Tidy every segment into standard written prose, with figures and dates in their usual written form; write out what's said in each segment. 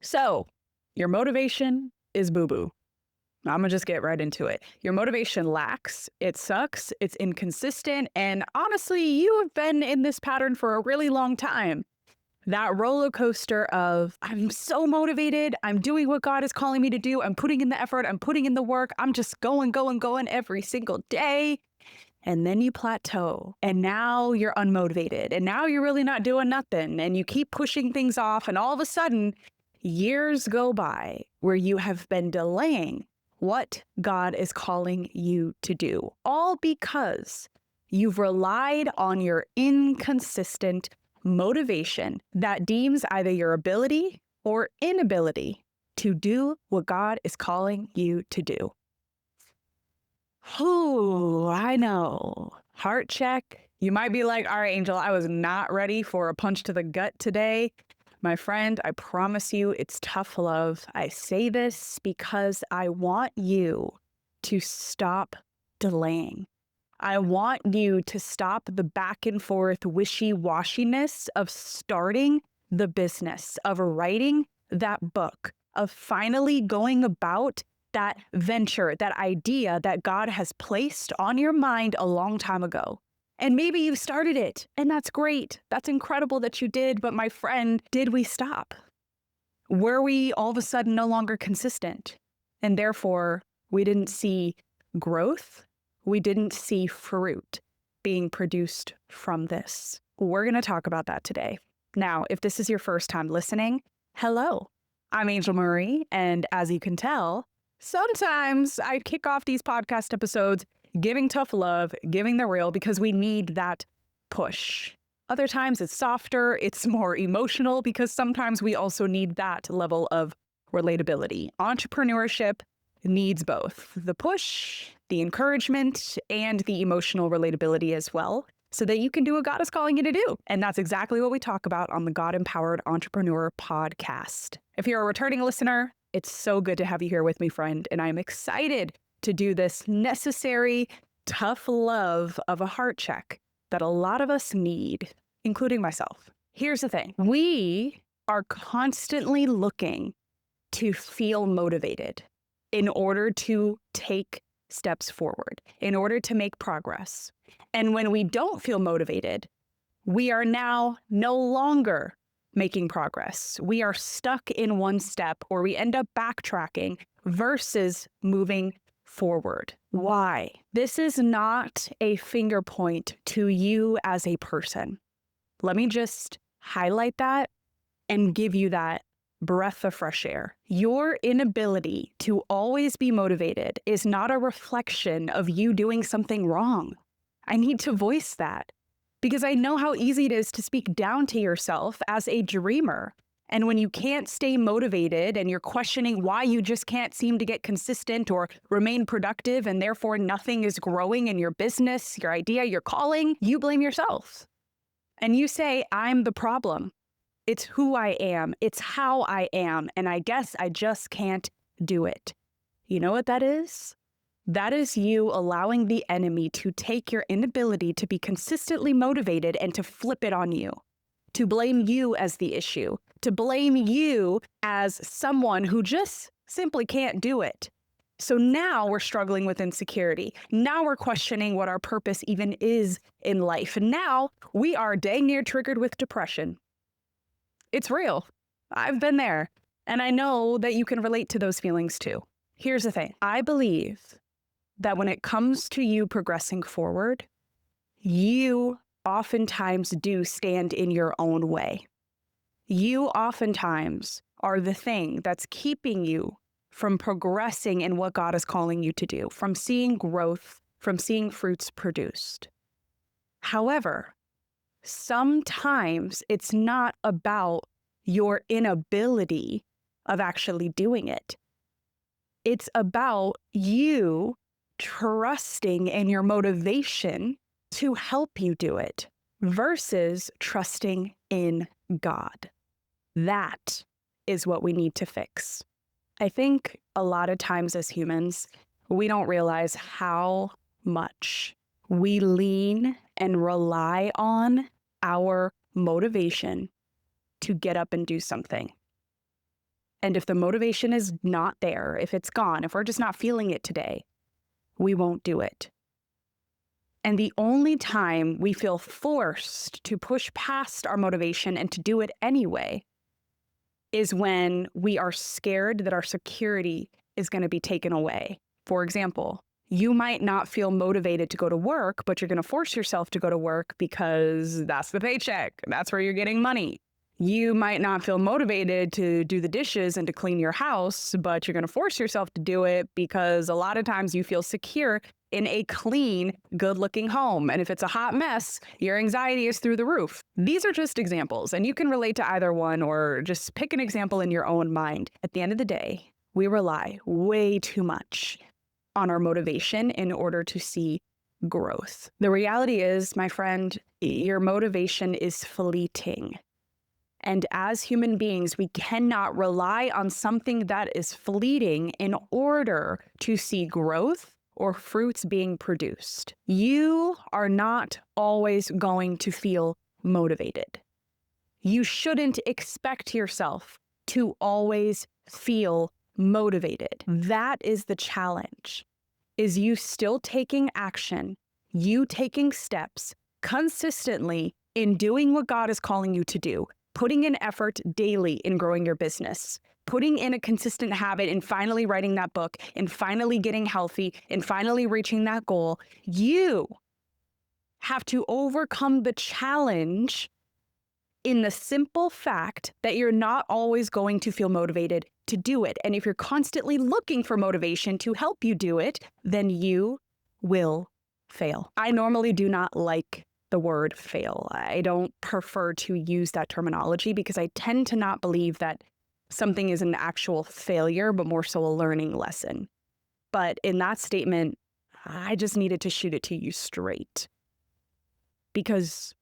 So, your motivation is boo-boo. I'm gonna just get right into it. Your motivation lacks, it sucks, it's inconsistent, and honestly, you have been in this pattern for a really long time. That roller coaster of, I'm so motivated, I'm doing what God is calling me to do, I'm putting in the effort, I'm putting in the work, I'm just going every single day. And then you plateau, and now you're unmotivated, and now you're really not doing nothing, and you keep pushing things off, and all of a sudden, years go by where you have been delaying what God is calling you to do, all because you've relied on your inconsistent motivation that deems either your ability or inability to do what God is calling you to do. Oh, I know. Heart check. You might be like, all right, Angel, I was not ready for a punch to the gut today. My friend, I promise you it's tough love. I say this because I want you to stop delaying. I want you to stop the back and forth wishy-washiness of starting the business, of writing that book, of finally going about that venture, that idea that God has placed on your mind a long time ago. And maybe you started it, and that's great. That's incredible that you did. But my friend, did we stop? Were we all of a sudden no longer consistent? And therefore, we didn't see growth. We didn't see fruit being produced from this. We're going to talk about that today. Now, if this is your first time listening, hello. I'm Angel Marie, and as you can tell, sometimes I kick off these podcast episodes giving tough love, giving the real, because we need that push. Other times it's softer, it's more emotional, because sometimes we also need that level of relatability. Entrepreneurship needs both the push, the encouragement, and the emotional relatability as well, so that you can do what God is calling you to do. And that's exactly what we talk about on the God Empowered Entrepreneur podcast. If you're a returning listener, it's so good to have you here with me, friend, and I'm excited to do this necessary, tough love of a heart check that a lot of us need, including myself. Here's the thing. We are constantly looking to feel motivated in order to take steps forward, in order to make progress. And when we don't feel motivated, we are now no longer making progress. We are stuck in one step, or we end up backtracking versus moving forward. Why? This is not a finger point to you as a person. Let me just highlight that and give you that breath of fresh air. Your inability to always be motivated is not a reflection of you doing something wrong. I need to voice that because I know how easy it is to speak down to yourself as a dreamer. And when you can't stay motivated and you're questioning why you just can't seem to get consistent or remain productive, and therefore nothing is growing in your business, your idea, your calling, you blame yourself. And you say, I'm the problem. It's who I am. It's how I am. And I guess I just can't do it. You know what that is? That is you allowing the enemy to take your inability to be consistently motivated and to flip it on you, to blame you as the issue, to blame you as someone who just simply can't do it. So now we're struggling with insecurity. Now we're questioning what our purpose even is in life. And now we are dang near triggered with depression. It's real. I've been there. And I know that you can relate to those feelings too. Here's the thing. I believe that when it comes to you progressing forward, you oftentimes do stand in your own way. You oftentimes are the thing that's keeping you from progressing in what God is calling you to do, from seeing growth, from seeing fruits produced. However, sometimes it's not about your inability of actually doing it. It's about you trusting in your motivation to help you do it versus trusting in God. That is what we need to fix. I think a lot of times as humans, we don't realize how much we lean and rely on our motivation to get up and do something. And if the motivation is not there, if it's gone, if we're just not feeling it today, we won't do it. And the only time we feel forced to push past our motivation and to do it anyway is when we are scared that our security is going to be taken away. For example, you might not feel motivated to go to work, but you're going to force yourself to go to work because that's the paycheck. That's where you're getting money. You might not feel motivated to do the dishes and to clean your house, but you're going to force yourself to do it because a lot of times you feel secure in a clean, good-looking home. And if it's a hot mess, your anxiety is through the roof. These are just examples, and you can relate to either one or just pick an example in your own mind. At the end of the day, we rely way too much on our motivation in order to see growth. The reality is, my friend, your motivation is fleeting. And as human beings, we cannot rely on something that is fleeting in order to see growth or fruits being produced. You are not always going to feel motivated. You shouldn't expect yourself to always feel motivated. That is the challenge, is you still taking action, you taking steps consistently in doing what God is calling you to do, putting in effort daily in growing your business, putting in a consistent habit in finally writing that book, in finally getting healthy, in finally reaching that goal. You have to overcome the challenge in the simple fact that you're not always going to feel motivated to do it. And if you're constantly looking for motivation to help you do it, then you will fail. I normally do not like the word fail. I don't prefer to use that terminology because I tend to not believe that something is an actual failure, but more so a learning lesson. But in that statement, I just needed to shoot it to you straight. Because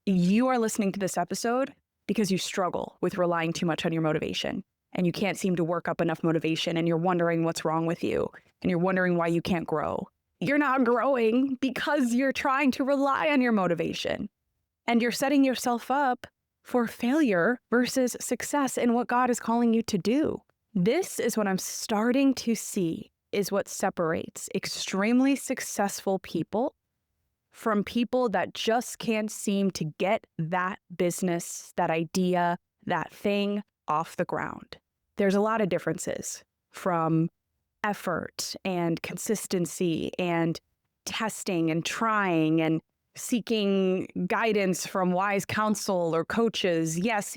you are listening to this episode because you struggle with relying too much on your motivation and you can't seem to work up enough motivation and you're wondering what's wrong with you and you're wondering why you can't grow. You're not growing because you're trying to rely on your motivation and you're setting yourself up for failure versus success in what God is calling you to do. This is what I'm starting to see is what separates extremely successful people from people that just can't seem to get that business, that idea, that thing off the ground. There's a lot of differences from effort and consistency and testing and trying and seeking guidance from wise counsel or coaches. Yes.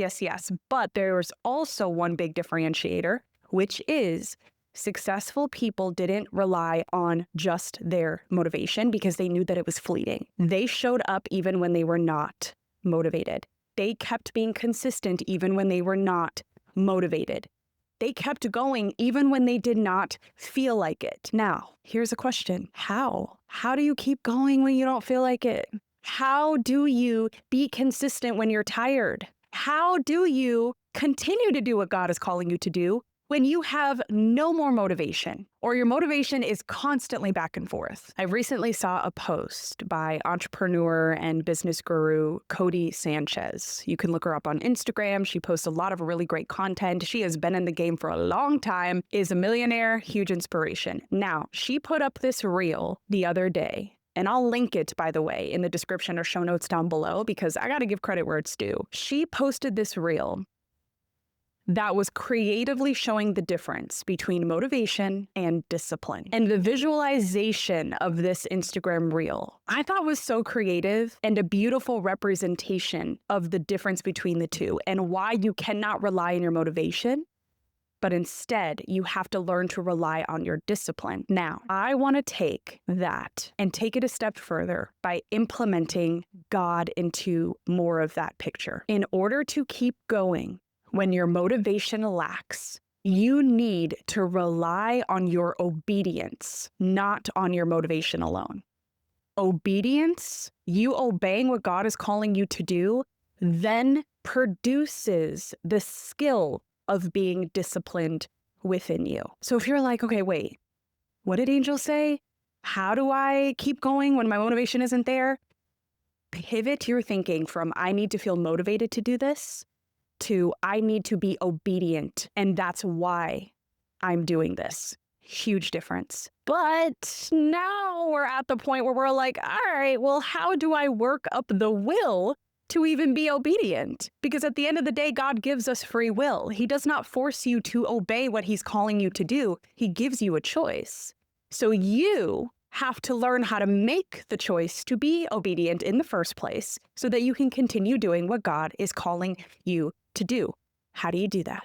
But there's also one big differentiator, which is successful people didn't rely on just their motivation because they knew that it was fleeting. They showed up even when they were not motivated. They kept being consistent even when they were not motivated. They kept going even when they did not feel like it. Now, here's a question. How? How do you keep going when you don't feel like it? How do you be consistent when you're tired? How do you continue to do what God is calling you to do when you have no more motivation or your motivation is constantly back and forth? I recently saw a post by entrepreneur and business guru Cody Sanchez. You can look her up on Instagram. She posts a lot of really great content. She has been in the game for a long time, is a millionaire, huge inspiration. Now, she put up this reel the other day, and I'll link it, by the way, in the description or show notes down below because I got to give credit where it's due. She posted this reel that was creatively showing the difference between motivation and discipline. And the visualization of this Instagram reel, I thought was so creative and a beautiful representation of the difference between the two and why you cannot rely on your motivation, but instead you have to learn to rely on your discipline. Now, I want to take that and take it a step further by implementing God into more of that picture. In order to keep going, when your motivation lacks, you need to rely on your obedience, not on your motivation alone. Obedience, you obeying what God is calling you to do, then produces the skill of being disciplined within you. So if you're like, okay, wait, what did Angel say? How do I keep going when my motivation isn't there? Pivot your thinking from I need to feel motivated to do this to I need to be obedient, and that's why I'm doing this. Huge difference. But now we're at the point where we're like, all right, well, how do I work up the will to even be obedient? Because at the end of the day, God gives us free will. He does not force you to obey what he's calling you to do. He gives you a choice. So you have to learn how to make the choice to be obedient in the first place so that you can continue doing what God is calling you to do. How do you do that?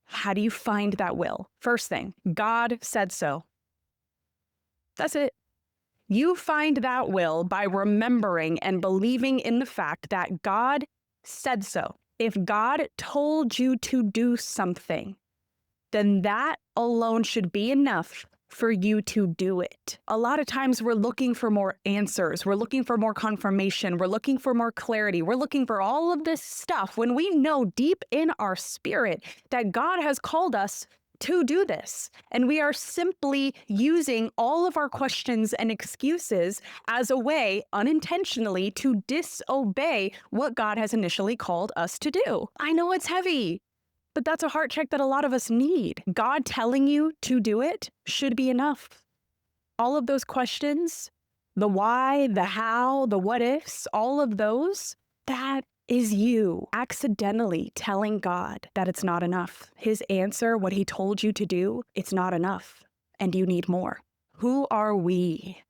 How do you find that will? First thing, God said so. That's it. You find that will by remembering and believing in the fact that God said so. If God told you to do something, then that alone should be enough for you to do it. A lot of times we're looking for more answers. We're looking for more confirmation. We're looking for more clarity. We're looking for all of this stuff when we know deep in our spirit that God has called us to do this. And we are simply using all of our questions and excuses as a way, unintentionally, to disobey what God has initially called us to do. I know it's heavy, but that's a heart check that a lot of us need. God telling you to do it should be enough. All of those questions, the why, the how, the what ifs, all of those, that is you accidentally telling God that it's not enough. His answer, what he told you to do, it's not enough, and you need more. Who are we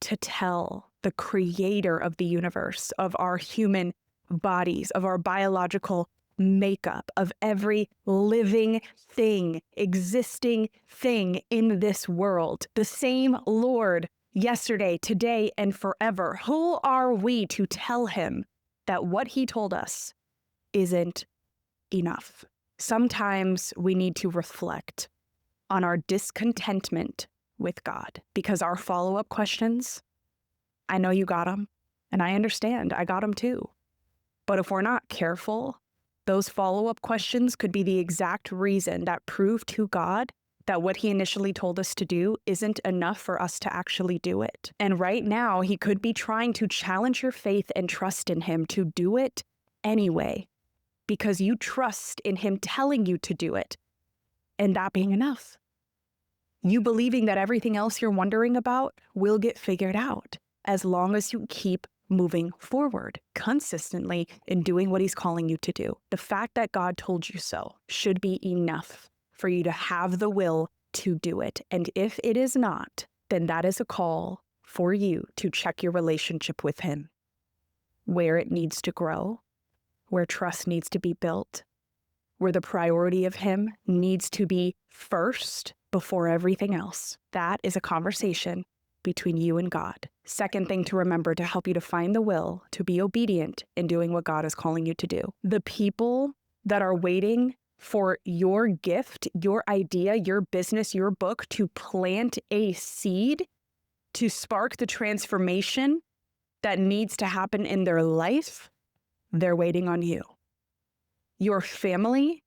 to tell the creator of the universe, of our human bodies, of our biological makeup, of every living thing, existing thing in this world, the same Lord yesterday, today, and forever? Who are we to tell him that what he told us isn't enough? Sometimes we need to reflect on our discontentment with God, because our follow-up questions, I know you got them, and I understand, I got them too. But if we're not careful, those follow-up questions could be the exact reason that prove to God that what he initially told us to do isn't enough for us to actually do it. And right now, he could be trying to challenge your faith and trust in him to do it anyway, because you trust in him telling you to do it, and that being enough. You believing that everything else you're wondering about will get figured out as long as you keep moving forward consistently in doing what he's calling you to do. The fact that God told you so should be enough for you to have the will to do it. And if it is not, then that is a call for you to check your relationship with him, where it needs to grow, where trust needs to be built, where the priority of him needs to be first before everything else. That is a conversation between you and God. Second thing to remember to help you to find the will to be obedient in doing what God is calling you to do. The people that are waiting for your gift, your idea, your business, your book to plant a seed to spark the transformation that needs to happen in their life, they're waiting on you. Your family,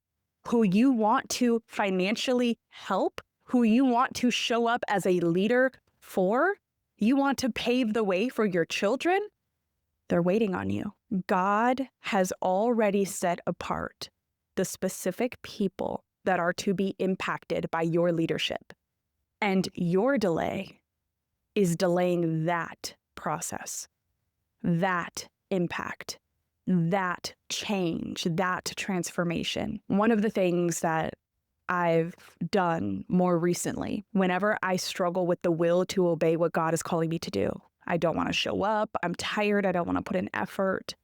who you want to financially help, who you want to show up as a leader for, you want to pave the way for your children, they're waiting on you. God has already set apart the specific people that are to be impacted by your leadership. And your delay is delaying that process, that impact, that change, that transformation. One of the things that I've done more recently, whenever I struggle with the will to obey what God is calling me to do, I don't want to show up, I'm tired, I don't want to put in effort.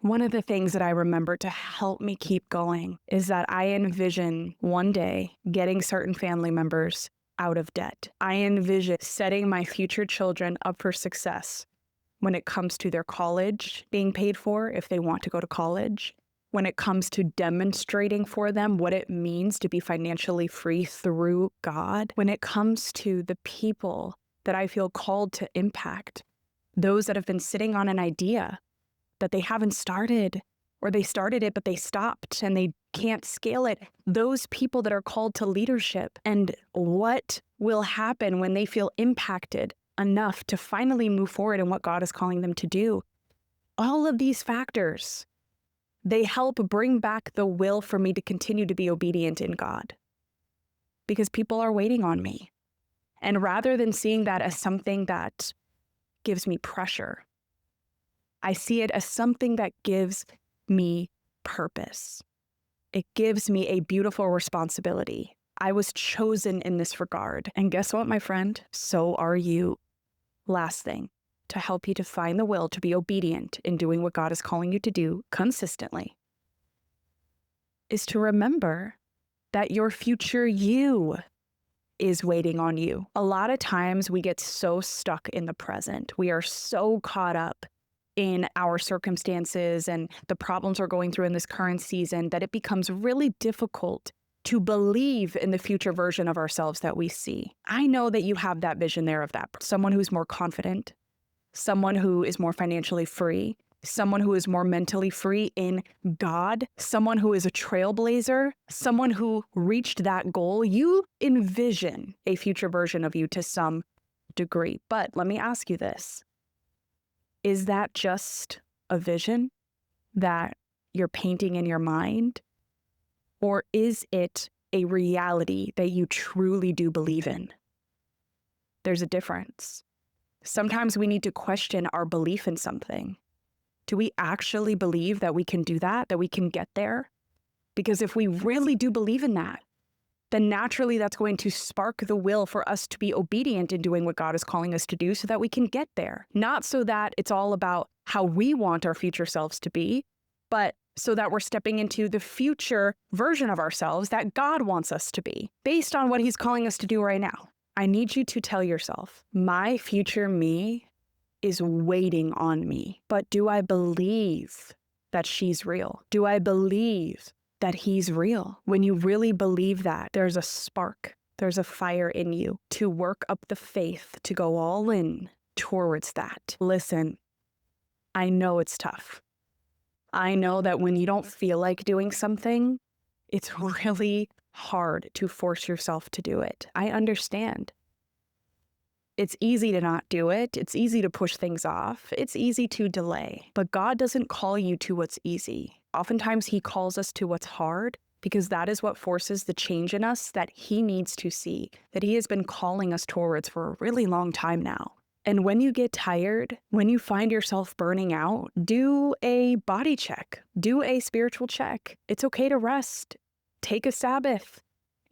One of the things that I remember to help me keep going is that I envision one day getting certain family members out of debt. I envision setting my future children up for success when it comes to their college being paid for if they want to go to college, when it comes to demonstrating for them what it means to be financially free through God, when it comes to the people that I feel called to impact, those that have been sitting on an idea that they haven't started, or they started it but they stopped and they can't scale it, those people that are called to leadership, and what will happen when they feel impacted enough to finally move forward in what God is calling them to do. All of these factors They help bring back the will for me to continue to be obedient in God because people are waiting on me. And rather than seeing that as something that gives me pressure, I see it as something that gives me purpose. It gives me a beautiful responsibility. I was chosen in this regard. And guess what, my friend? So are you. Last thing, to help you to find the will to be obedient in doing what God is calling you to do consistently, is to remember that your future you is waiting on you. A lot of times we get so stuck in the present. We are so caught up in our circumstances and the problems we're going through in this current season that it becomes really difficult to believe in the future version of ourselves that we see. I know that you have that vision there of that someone who's more confident, someone who is more financially free, someone who is more mentally free in God, someone who is a trailblazer, someone who reached that goal. You envision a future version of you to some degree. But let me ask you this. Is that just a vision that you're painting in your mind? Or is it a reality that you truly do believe in? There's a difference. Sometimes we need to question our belief in something. Do we actually believe that we can do that we can get there? Because if we really do believe in that, then naturally that's going to spark the will for us to be obedient in doing what God is calling us to do so that we can get there. Not so that it's all about how we want our future selves to be, but so that we're stepping into the future version of ourselves that God wants us to be, based on what He's calling us to do right now. I need you to tell yourself, my future me is waiting on me. But do I believe that she's real? Do I believe that he's real? When you really believe that, there's a spark, there's a fire in you to work up the faith, to go all in towards that. Listen, I know it's tough. I know that when you don't feel like doing something, it's really hard to force yourself to do it. I understand. It's easy to not do it. It's easy to push things off. It's easy to delay. But God doesn't call you to what's easy. Oftentimes He calls us to what's hard because that is what forces the change in us that He needs to see, that He has been calling us towards for a really long time now. And when you get tired, when you find yourself burning out, do a body check, do a spiritual check. It's okay to rest. Take a Sabbath.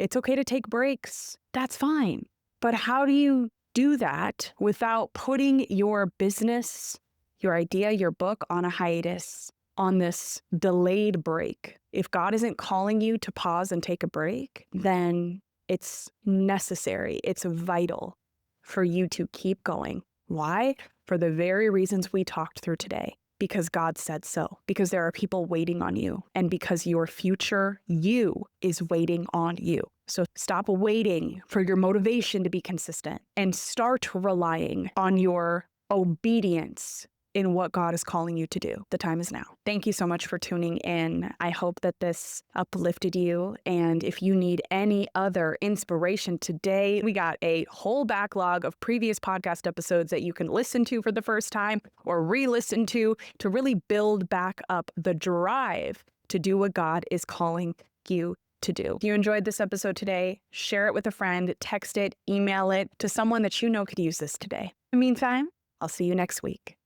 It's okay to take breaks. That's fine. But how do you do that without putting your business, your idea, your book on a hiatus, on this delayed break? If God isn't calling you to pause and take a break, then it's necessary, it's vital for you to keep going. Why? For the very reasons we talked through today. Because God said so. Because there are people waiting on you. And because your future you is waiting on you. So stop waiting for your motivation to be consistent and start relying on your obedience in what God is calling you to do. The time is now. Thank you so much for tuning in. I hope that this uplifted you. And if you need any other inspiration today, we got a whole backlog of previous podcast episodes that you can listen to for the first time or re-listen to really build back up the drive to do what God is calling you to do. If you enjoyed this episode today, share it with a friend, text it, email it to someone that you know could use this today. In the meantime, I'll see you next week.